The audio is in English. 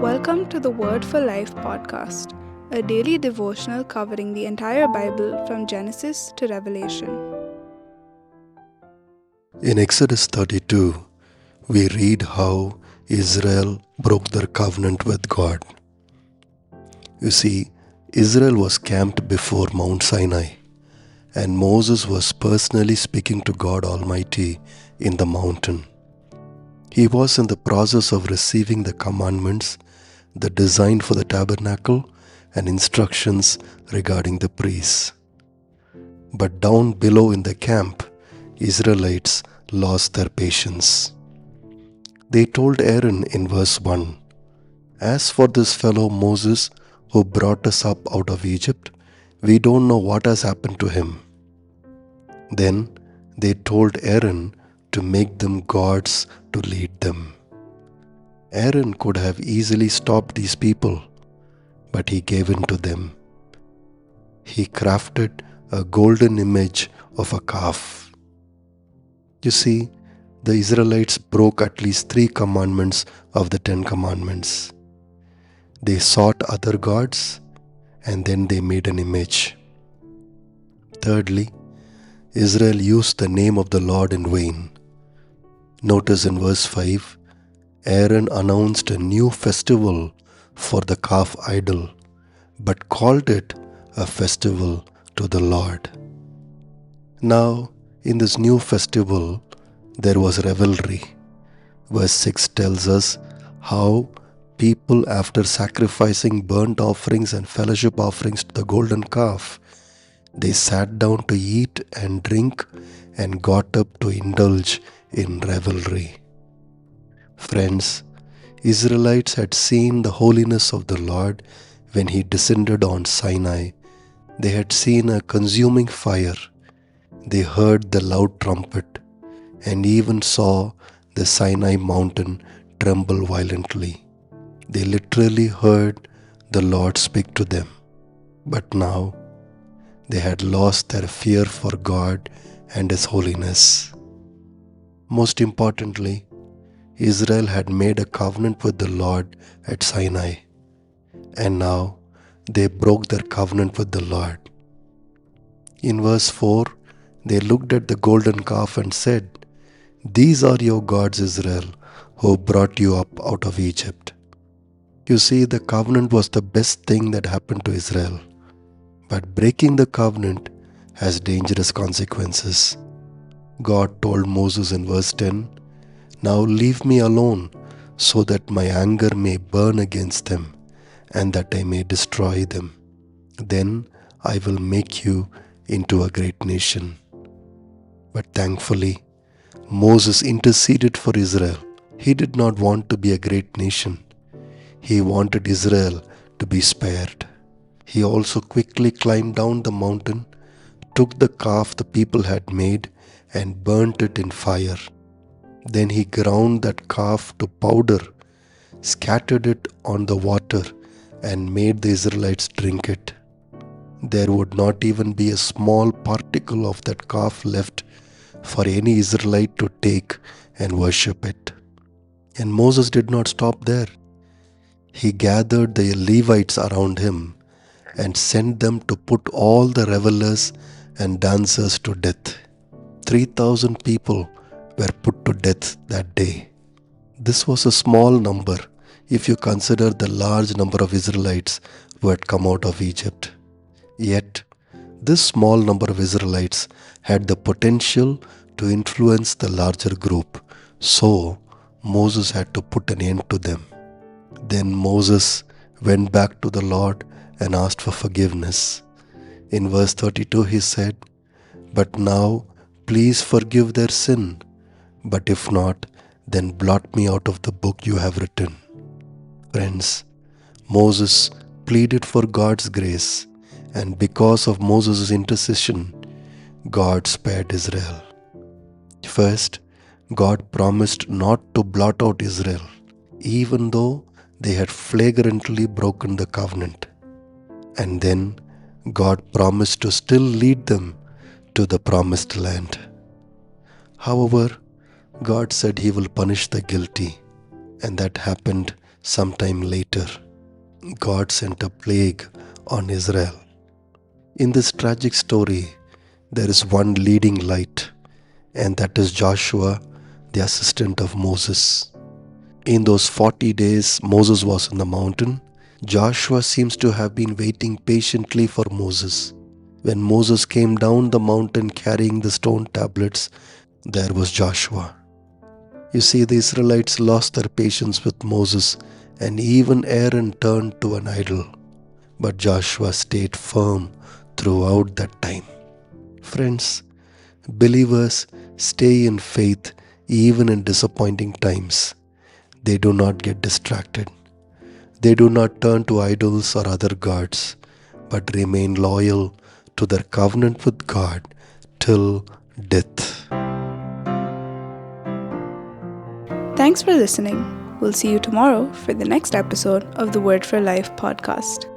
Welcome to the Word for Life podcast, a daily devotional covering the entire Bible from Genesis to Revelation. In Exodus 32, we read how Israel broke their covenant with God. You see, Israel was camped before Mount Sinai, and Moses was personally speaking to God Almighty in the mountain. He was in the process of receiving the commandments, the design for the tabernacle, and instructions regarding the priests. But down below in the camp, Israelites lost their patience. They told Aaron in verse 1, "As for this fellow Moses who brought us up out of Egypt, we don't know what has happened to him." Then they told Aaron to make them gods to lead them. Aaron could have easily stopped these people, but he gave in to them. He crafted a golden image of a calf. You see, the Israelites broke at least 3 commandments of the 10 commandments. They sought other gods and then they made an image. Thirdly, Israel used the name of the Lord in vain. Notice in verse 5, Aaron announced a new festival for the calf idol, but called it a festival to the Lord. Now, in this new festival, there was revelry. Verse 6 tells us how people, after sacrificing burnt offerings and fellowship offerings to the golden calf, they sat down to eat and drink and got up to indulge in revelry. Friends, Israelites had seen the holiness of the Lord when He descended on Sinai. They had seen a consuming fire. They heard the loud trumpet and even saw the Sinai mountain tremble violently. They literally heard the Lord speak to them. But now, they had lost their fear for God and His holiness. Most importantly, Israel had made a covenant with the Lord at Sinai, and now they broke their covenant with the Lord. In verse 4, they looked at the golden calf and said, "These are your gods, Israel, who brought you up out of Egypt." You see, the covenant was the best thing that happened to Israel. But breaking the covenant has dangerous consequences. God told Moses in verse 10, "Now leave me alone, so that my anger may burn against them, and that I may destroy them. Then I will make you into a great nation." But thankfully, Moses interceded for Israel. He did not want to be a great nation. He wanted Israel to be spared. He also quickly climbed down the mountain, took the calf the people had made, and burnt it in fire. Then he ground that calf to powder, scattered it on the water, and made the Israelites drink it. There would not even be a small particle of that calf left for any Israelite to take and worship it. And Moses did not stop there. He gathered the Levites around him and sent them to put all the revelers and dancers to death. 3,000 people were put to death that day. This was a small number if you consider the large number of Israelites who had come out of Egypt. Yet, this small number of Israelites had the potential to influence the larger group, so Moses had to put an end to them. Then Moses went back to the Lord and asked for forgiveness. In verse 32 he said, "But now please forgive their sin, but if not, then blot me out of the book you have written." Friends, Moses pleaded for God's grace, and because of Moses' intercession, God spared Israel. First, God promised not to blot out Israel, even though they had flagrantly broken the covenant. And then God promised to still lead them to the promised land. However, God said He will punish the guilty, and that happened Sometime later, God sent a plague on Israel. In this tragic story, there is one leading light, and that is Joshua, the assistant of Moses. In those 40 days Moses was in the mountain, Joshua seems to have been waiting patiently for Moses. When Moses came down the mountain carrying the stone tablets, there was Joshua. You see, the Israelites lost their patience with Moses, and even Aaron turned to an idol. But Joshua stayed firm throughout that time. Friends, believers stay in faith even in disappointing times. They do not get distracted. They do not turn to idols or other gods, but remain loyal to their covenant with God till death. Thanks for listening. We'll see you tomorrow for the next episode of the Word for Life podcast.